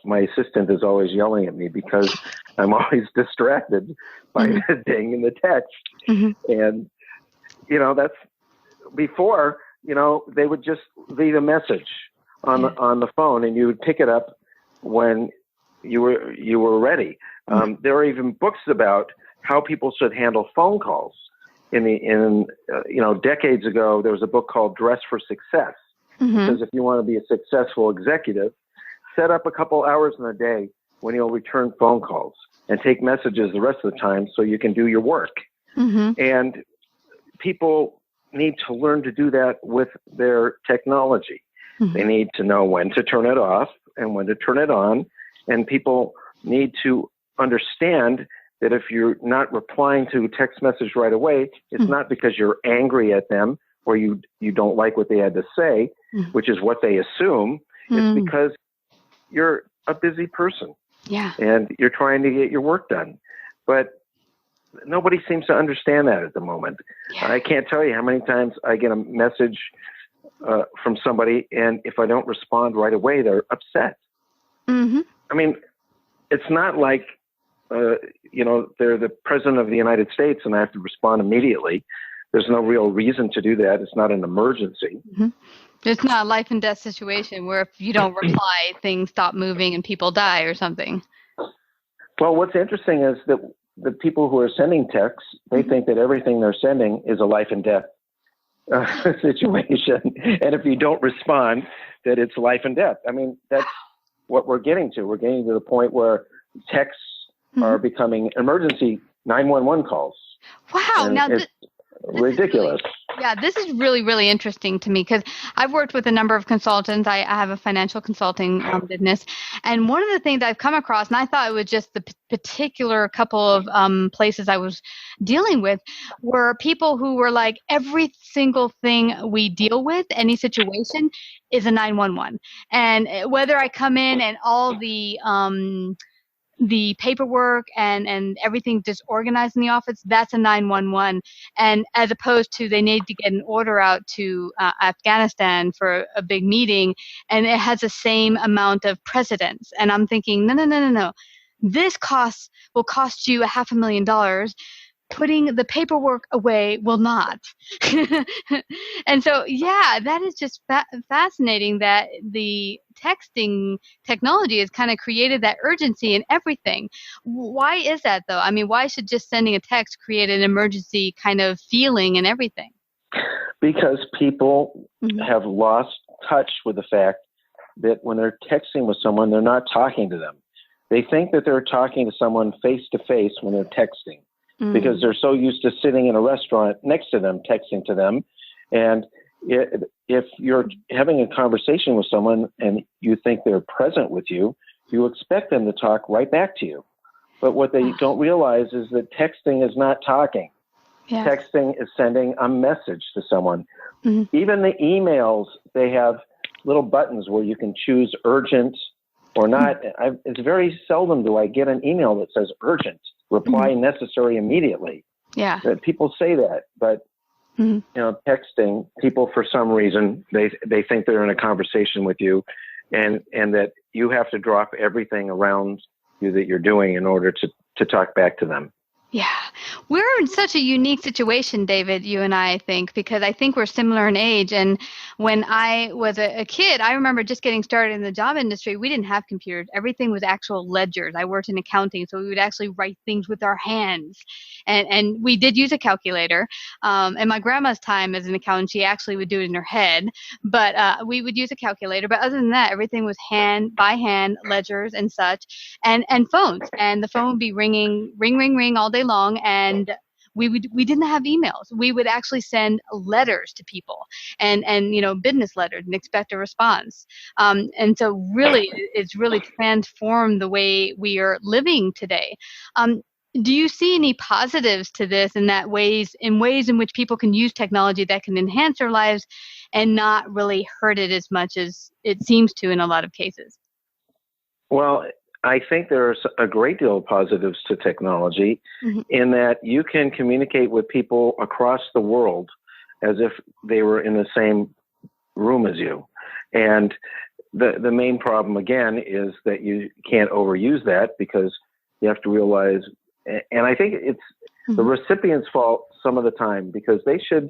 my assistant is always yelling at me because I'm always distracted by the ding in the text. And, you know, that's before, you know, they would just leave a message on the phone, and you would pick it up when you were ready. There are even books about how people should handle phone calls. Decades ago, there was a book called Dress for Success. Because if you want to be a successful executive, set up a couple hours in a day when you'll return phone calls and take messages the rest of the time so you can do your work. And people need to learn to do that with their technology. They need to know when to turn it off and when to turn it on. And people need to understand that if you're not replying to a text message right away, it's not because you're angry at them or you don't like what they had to say, which is what they assume. It's because you're a busy person. Yeah. And you're trying to get your work done. But nobody seems to understand that at the moment. Yeah. I can't tell you how many times I get a message from somebody, and if I don't respond right away, they're upset. Mm-hmm. I mean, it's not like, they're the president of the United States and I have to respond immediately. There's no real reason to do that. It's not an emergency. Mm-hmm. It's not a life and death situation where if you don't reply, things stop moving and people die or something. Well, what's interesting is that the people who are sending texts, they think that everything they're sending is a life and death situation. And if you don't respond, that it's life and death. I mean, that's what we're getting to. We're getting to the point where texts are becoming emergency 911 calls. Wow. And now, it's ridiculous. This is really, really interesting to me because I've worked with a number of consultants. I have a financial consulting business. And one of the things I've come across, and I thought it was just the particular couple of places I was dealing with, were people who were like, every single thing we deal with, any situation, is a 911. And whether I come in and all the paperwork and everything disorganized in the office, that's a 911. And as opposed to they need to get an order out to Afghanistan for a big meeting, and it has the same amount of precedence. And I'm thinking, no. This will cost you $500,000. Putting the paperwork away will not. And so, that is just fascinating that the texting technology has kind of created that urgency in everything. Why is that, though? I mean, why should just sending a text create an emergency kind of feeling and everything? Because people have lost touch with the fact that when they're texting with someone, they're not talking to them. They think that they're talking to someone face to face when they're texting. Because they're so used to sitting in a restaurant next to them, texting to them. And if you're having a conversation with someone and you think they're present with you, you expect them to talk right back to you. But what they don't realize is that texting is not talking. Yeah. Texting is sending a message to someone. Even the emails, they have little buttons where you can choose urgent or not. It's very seldom do I get an email that says urgent. Reply necessary immediately. Yeah. People say that, but texting, people for some reason they think they're in a conversation with you, and that you have to drop everything around you that you're doing in order to talk back to them. Yeah. We're in such a unique situation, David, you and I think, because I think we're similar in age. And when I was a kid, I remember just getting started in the job industry. We didn't have computers. Everything was actual ledgers. I worked in accounting, so we would actually write things with our hands. And we did use a calculator. In my grandma's time as an accountant, she actually would do it in her head. But we would use a calculator. But other than that, everything was by hand, ledgers and such, and phones. And the phone would be ringing, ring all day long, and we didn't have emails. We would actually send letters to people and business letters and expect a response. And so really it's really transformed the way we are living today. Do you see any positives to this in ways in which people can use technology that can enhance their lives and not really hurt it as much as it seems to in a lot of cases? Well, I think there's a great deal of positives to technology in that you can communicate with people across the world as if they were in the same room as you. And the main problem, again, is that you can't overuse that because you have to realize, and I think it's the recipient's fault some of the time because they should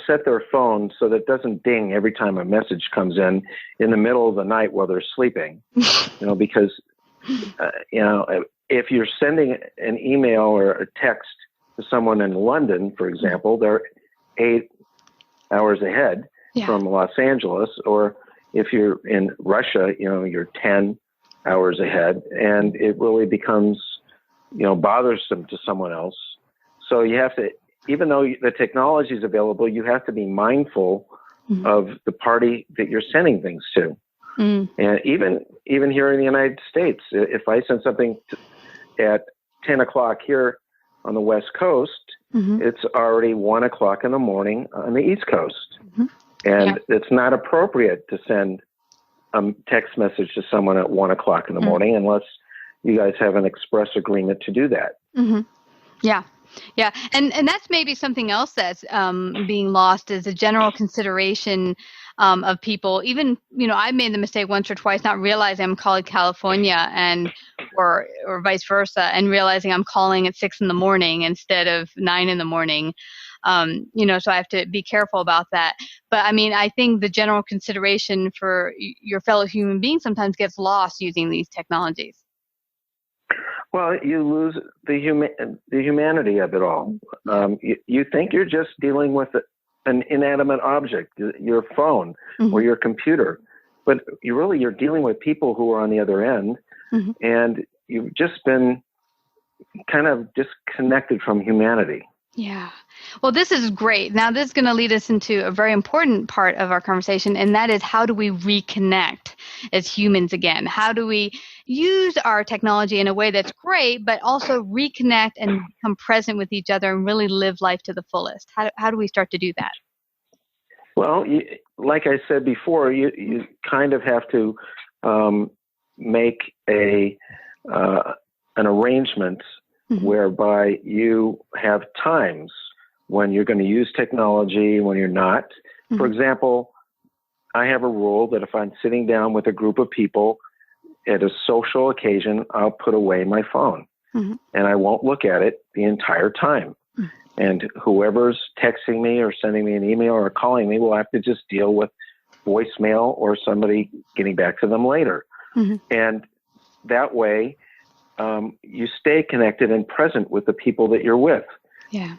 set their phone so that it doesn't ding every time a message comes in the middle of the night while they're sleeping. Because if you're sending an email or a text to someone in London, for example, they're 8 hours ahead from Los Angeles, or if you're in Russia, you're 10 hours ahead, and it really becomes, bothersome to someone else. So you have to, even though the technology is available, you have to be mindful of the party that you're sending things to. And even here in the United States, if I send something at 10 o'clock here on the West Coast, it's already 1 o'clock in the morning on the East Coast. And it's not appropriate to send a text message to someone at 1 o'clock in the morning unless you guys have an express agreement to do that. Yeah. Yeah. And that's maybe something else that's being lost is a general consideration of people. Even, I made the mistake once or twice not realizing I'm calling California or vice versa, and realizing I'm calling at 6 a.m. instead of 9 a.m. So I have to be careful about that. But I think the general consideration for your fellow human being sometimes gets lost using these technologies. Well, you lose the humanity of it all. You think you're just dealing with an inanimate object, your phone or your computer, but you're dealing with people who are on the other end, and you've just been kind of disconnected from humanity. Yeah. Well, this is great. Now, this is going to lead us into a very important part of our conversation, and that is how do we reconnect as humans again? How do we use our technology in a way that's great, but also reconnect and become present with each other and really live life to the fullest? How do we start to do that? Well, like I said before, you kind of have to make an arrangement whereby you have times when you're going to use technology, when you're not. For example, I have a rule that if I'm sitting down with a group of people at a social occasion, I'll put away my phone and I won't look at it the entire time. And whoever's texting me or sending me an email or calling me will have to just deal with voicemail or somebody getting back to them later. And that way, you stay connected and present with the people that you're with. Yeah.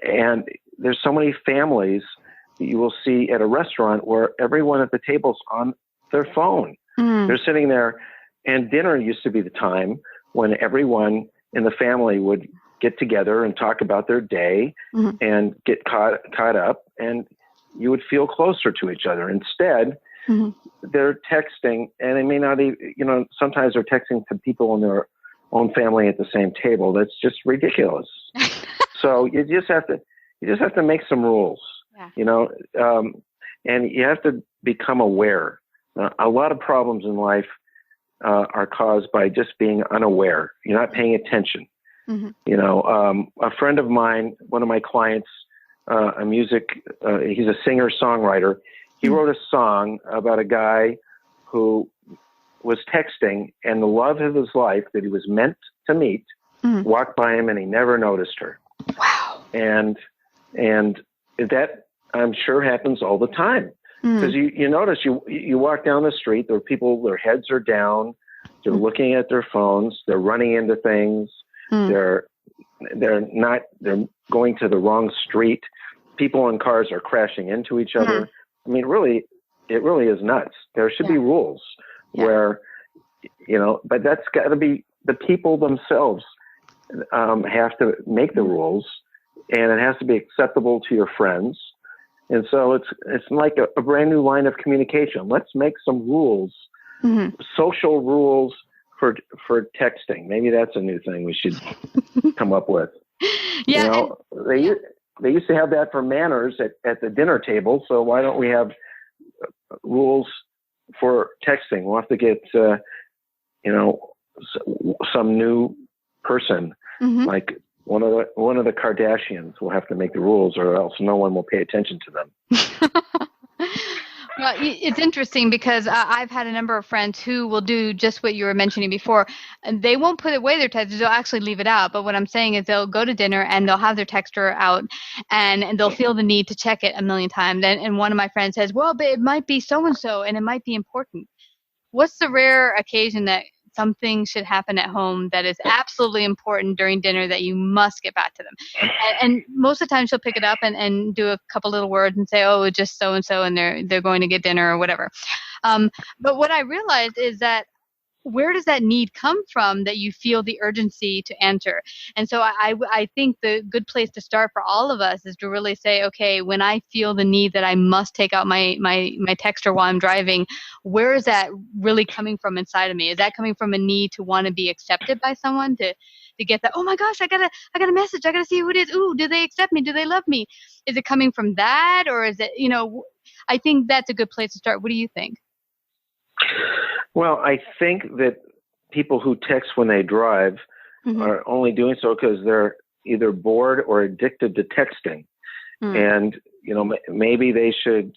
And there's so many families that you will see at a restaurant where everyone at the table's on their phone. They're sitting there, and dinner used to be the time when everyone in the family would get together and talk about their day and get caught up, and you would feel closer to each other. Instead, they're texting, and they may not even, sometimes they're texting to people in their own family at the same table. That's just ridiculous. So you just have to make some rules, and you have to become aware. A lot of problems in life are caused by just being unaware. You're not paying attention. A friend of mine, one of my clients, he's a singer-songwriter. He wrote a song about a guy who was texting, and the love of his life that he was meant to meet walked by him, and he never noticed her. Wow. And that, I'm sure, happens all the time. Because you notice you walk down the street, there are people, their heads are down, they're looking at their phones, they're running into things, they're going to the wrong street. People in cars are crashing into each other. I mean, really, it really is nuts. There should be rules where, but that's got to be the people themselves have to make the rules, and it has to be acceptable to your friends. And so it's like a brand new line of communication. Let's make some rules, social rules for texting. Maybe that's a new thing we should come up with. Yeah. They used to have that for manners at the dinner table. So why don't we have rules for texting? We'll have to get, some new person, like one of the Kardashians will have to make the rules, or else no one will pay attention to them. Well, it's interesting because I've had a number of friends who will do just what you were mentioning before. And they won't put away their text; they'll actually leave it out. But what I'm saying is they'll go to dinner and they'll have their texter out, and they'll feel the need to check it a million times. And one of my friends says, well, but it might be so-and-so, and it might be important. What's the rare occasion that something should happen at home that is absolutely important during dinner that you must get back to them? And most of the time she'll pick it up and do a couple little words and say, oh, it's just so-and-so and they're going to get dinner or whatever. But what I realized is that where does that need come from that you feel the urgency to answer? And so I think the good place to start for all of us is to really say, okay, when I feel the need that I must take out my texter while I'm driving, where is that really coming from inside of me? Is that coming from a need to want to be accepted by someone, to get that, oh my gosh, I got a message, I got to see who it is. Ooh, do they accept me? Do they love me? Is it coming from that? Or is it, I think that's a good place to start. What do you think? Well, I think that people who text when they drive are only doing so because they're either bored or addicted to texting. And, maybe they should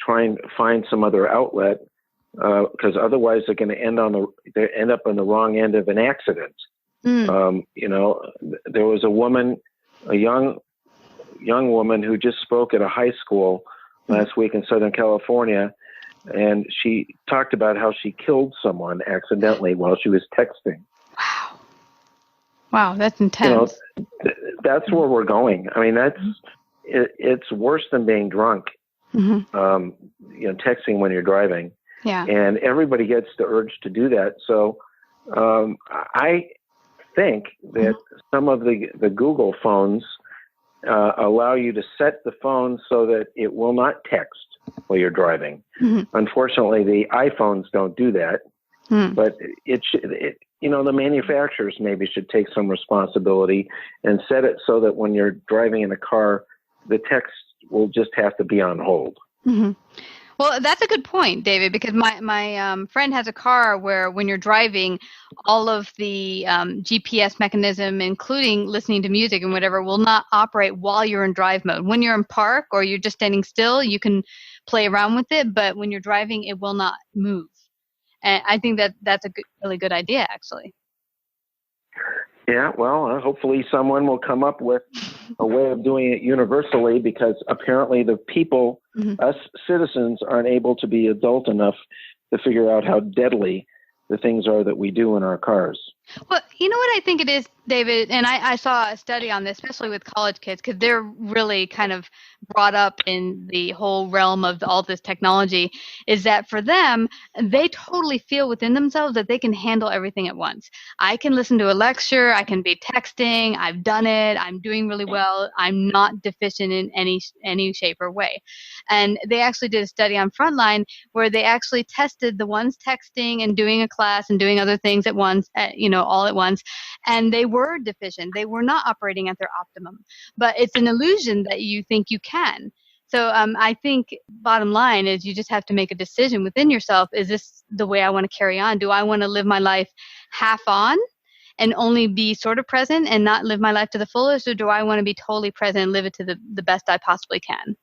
try and find some other outlet, because otherwise they're going to end up on the wrong end of an accident. There was a young woman who just spoke at a high school last week in Southern California, and she talked about how she killed someone accidentally while she was texting. Wow, that's intense. That's where we're going. I mean, it's worse than being drunk. Texting when you're driving. Yeah. And everybody gets the urge to do that. So I think that some of the Google phones allow you to set the phone so that it will not text while you're driving. Unfortunately, the iPhones don't do that, but the manufacturers maybe should take some responsibility and set it so that when you're driving in a car, the text will just have to be on hold. Well, that's a good point, David, because my friend has a car where when you're driving, all of the GPS mechanism, including listening to music and whatever, will not operate while you're in drive mode. When you're in park or you're just standing still, you can play around with it, but when you're driving, it will not move. And I think that's a really good idea, actually. Yeah, well, hopefully someone will come up with a way of doing it universally, because apparently the people, us citizens, aren't able to be adult enough to figure out how deadly the things are that we do in our cars. Well, you know what I think it is, David, and I saw a study on this, especially with college kids, because they're really kind of brought up in the whole realm of all this technology, is that for them, they totally feel within themselves that they can handle everything at once. I can listen to a lecture, I can be texting, I've done it, I'm doing really well, I'm not deficient in any shape or way. And they actually did a study on Frontline where they actually tested the ones texting and doing a class and doing other things at once, all at once, and they were deficient. They were not operating at their optimum. But it's an illusion that you think you can. So I think bottom line is you just have to make a decision within yourself. Is this the way I want to carry on? Do I want to live my life half on and only be sort of present and not live my life to the fullest? Or do I want to be totally present and live it to the best I possibly can?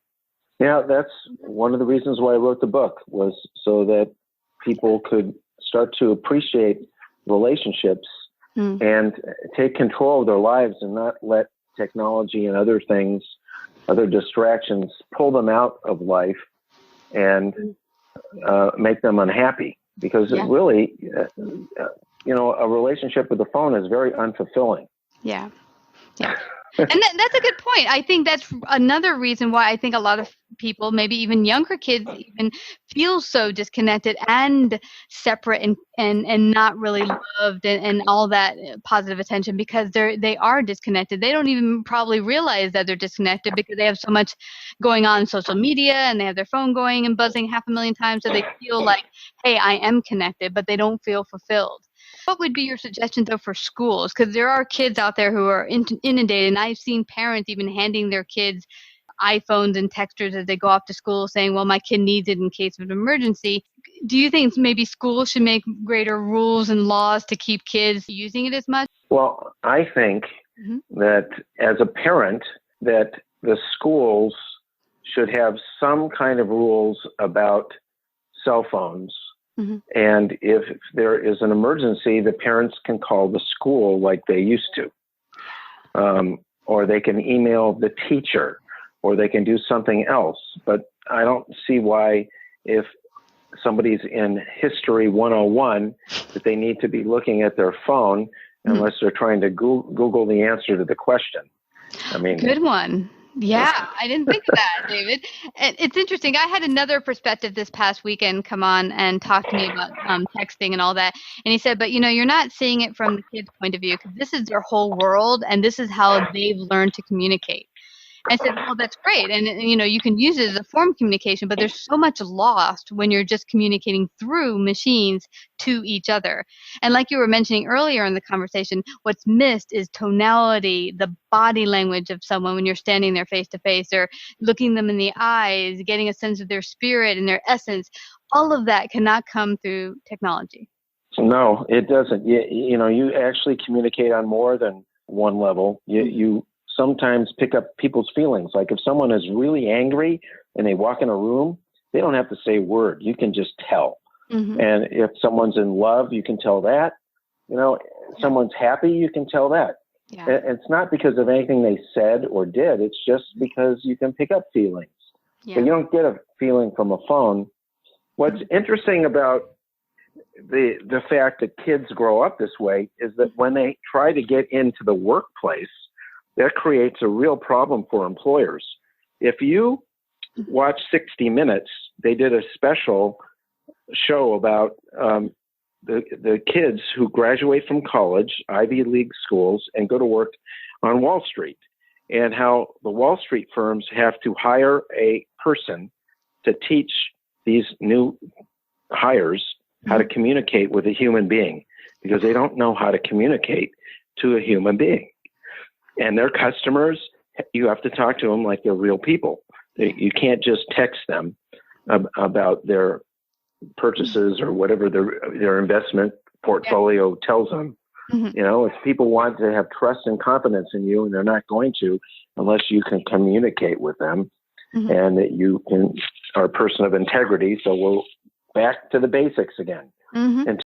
Yeah, that's one of the reasons why I wrote the book, was so that people could start to appreciate relationships and take control of their lives and not let technology and other things, other distractions, pull them out of life and make them unhappy. Because it really, a relationship with the phone is very unfulfilling. Yeah. And that's a good point. I think that's another reason why I think a lot of people, maybe even younger kids, even feel so disconnected and separate and not really loved and all that positive attention, because they are disconnected. They don't even probably realize that they're disconnected because they have so much going on social media and they have their phone going and buzzing 500,000 times, so they feel like, hey, I am connected, but they don't feel fulfilled. What would be your suggestion, though, for schools? Because there are kids out there who are inundated, and I've seen parents even handing their kids iPhones and texters as they go off to school saying, well, my kid needs it in case of an emergency. Do you think maybe schools should make greater rules and laws to keep kids using it as much? Well, I think that as a parent, that the schools should have some kind of rules about cell phones. And if there is an emergency, the parents can call the school like they used to. Or they can email the teacher, or they can do something else. But I don't see why, if somebody's in History 101, that they need to be looking at their phone unless they're trying to Google the answer to the question. I mean, good one. Yeah, I didn't think of that, David. It's interesting. I had another perspective this past weekend come on and talk to me about texting and all that. And he said, but you're not seeing it from the kid's point of view because this is their whole world and this is how they've learned to communicate. I said, well, that's great. And, you can use it as a form of communication, but there's so much lost when you're just communicating through machines to each other. And like you were mentioning earlier in the conversation, what's missed is tonality, the body language of someone when you're standing there face to face or looking them in the eyes, getting a sense of their spirit and their essence. All of that cannot come through technology. No, it doesn't. You actually communicate on more than one level. You sometimes pick up people's feelings. Like if someone is really angry and they walk in a room, they don't have to say a word. You can just tell. Mm-hmm. And if someone's in love, you can tell that. Someone's happy, you can tell that. Yeah. And it's not because of anything they said or did. It's just because you can pick up feelings. Yeah. But you don't get a feeling from a phone. What's interesting about the fact that kids grow up this way is that when they try to get into the workplace, that creates a real problem for employers. If you watch 60 Minutes, they did a special show about the kids who graduate from college, Ivy League schools, and go to work on Wall Street, and how the Wall Street firms have to hire a person to teach these new hires how to communicate with a human being, because they don't know how to communicate to a human being. And their customers, you have to talk to them like they're real people. You can't just text them about their purchases or whatever their investment portfolio tells them. Mm-hmm. If people want to have trust and confidence in you, and they're not going to unless you can communicate with them, mm-hmm. and that you are a person of integrity. So we're back to the basics again. Mm-hmm.